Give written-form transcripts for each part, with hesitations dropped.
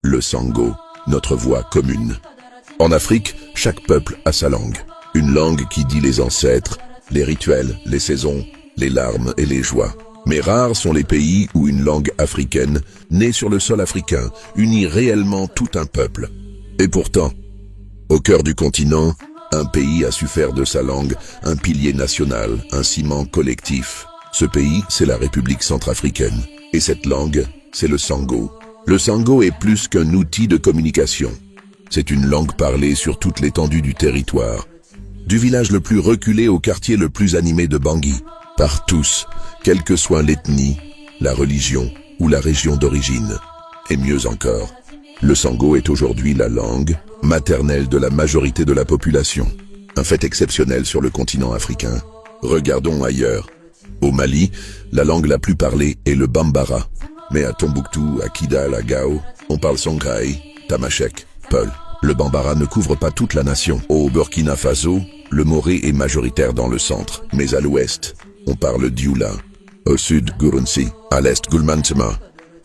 Le Sango, notre voix commune. En Afrique, chaque peuple a sa langue. Une langue qui dit les ancêtres, les rituels, les saisons, les larmes et les joies. Mais rares sont les pays où une langue africaine, née sur le sol africain, unit réellement tout un peuple. Et pourtant, au cœur du continent, un pays a su faire de sa langue un pilier national, un ciment collectif. Ce pays, c'est la République centrafricaine. Et cette langue, c'est le Sango. Le Sango est plus qu'un outil de communication. C'est une langue parlée sur toute l'étendue du territoire. Du village le plus reculé au quartier le plus animé de Bangui. Par tous, quelle que soit l'ethnie, la religion ou la région d'origine. Et mieux encore, le Sango est aujourd'hui la langue maternelle de la majorité de la population. Un fait exceptionnel sur le continent africain. Regardons ailleurs. Au Mali, la langue la plus parlée est le Bambara. Mais à Tombouctou, à Kidal, à Gao, on parle Songhai, Tamashek, Peul. Le Bambara ne couvre pas toute la nation. Au Burkina Faso, le Moré est majoritaire dans le centre. Mais à l'ouest, on parle Dioula. Au sud, Gurunsi. À l'est, Gulmantema.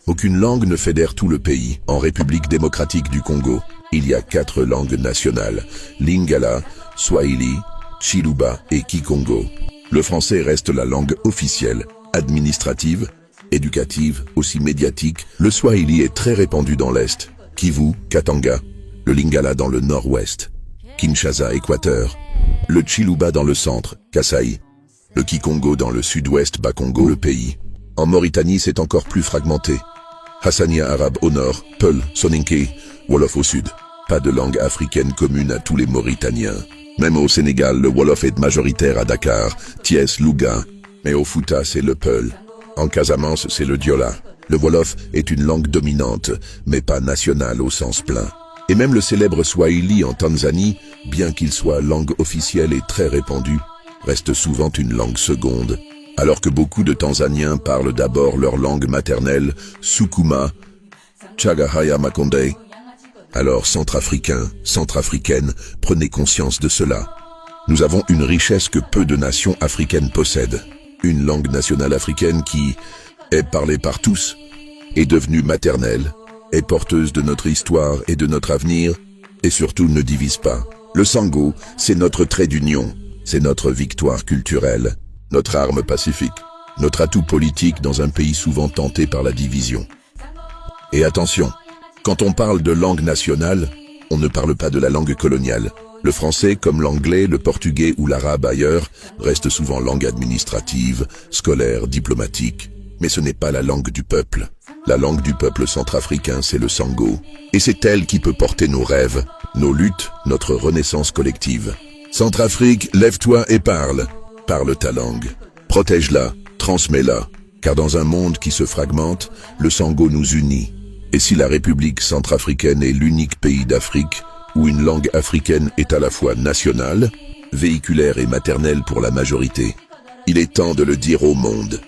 Aucune langue ne fédère tout le pays. En République démocratique du Congo, il y a 4 langues nationales. Lingala, Swahili, Chiluba et Kikongo. Le français reste la langue officielle, administrative, éducative, aussi médiatique. Le Swahili est très répandu dans l'Est, Kivu, Katanga. Le Lingala dans le nord-ouest, Kinshasa, Équateur. Le Chiluba dans le centre, Kasaï. Le Kikongo dans le sud-ouest, Bakongo, le pays. En Mauritanie, c'est encore plus fragmenté. Hassania arabe au nord, Peul, Soninké, Wolof au sud. Pas de langue africaine commune à tous les Mauritaniens. Même au Sénégal, le Wolof est majoritaire à Dakar, Thiès, Louga. Mais au Fouta, c'est le Peul. En Casamance, c'est le Diola. Le Wolof est une langue dominante, mais pas nationale au sens plein. Et même le célèbre Swahili en Tanzanie, bien qu'il soit langue officielle et très répandue, reste souvent une langue seconde. Alors que beaucoup de Tanzaniens parlent d'abord leur langue maternelle, Sukuma, Chagahaya Makonde. Alors centrafricains, centrafricaines, prenez conscience de cela. Nous avons une richesse que peu de nations africaines possèdent. Une langue nationale africaine qui est parlée par tous, est devenue maternelle, est porteuse de notre histoire et de notre avenir, et surtout ne divise pas. Le Sango, c'est notre trait d'union, c'est notre victoire culturelle, notre arme pacifique, notre atout politique dans un pays souvent tenté par la division. Et attention, quand on parle de langue nationale, on ne parle pas de la langue coloniale. Le français, comme l'anglais, le portugais ou l'arabe ailleurs, reste souvent langue administrative, scolaire, diplomatique. Mais ce n'est pas la langue du peuple. La langue du peuple centrafricain, c'est le Sango. Et c'est elle qui peut porter nos rêves, nos luttes, notre renaissance collective. Centrafrique, lève-toi et parle. Parle ta langue. Protège-la, transmets-la. Car dans un monde qui se fragmente, le Sango nous unit. Et si la République centrafricaine est l'unique pays d'Afrique où une langue africaine est à la fois nationale, véhiculaire et maternelle pour la majorité, il est temps de le dire au monde.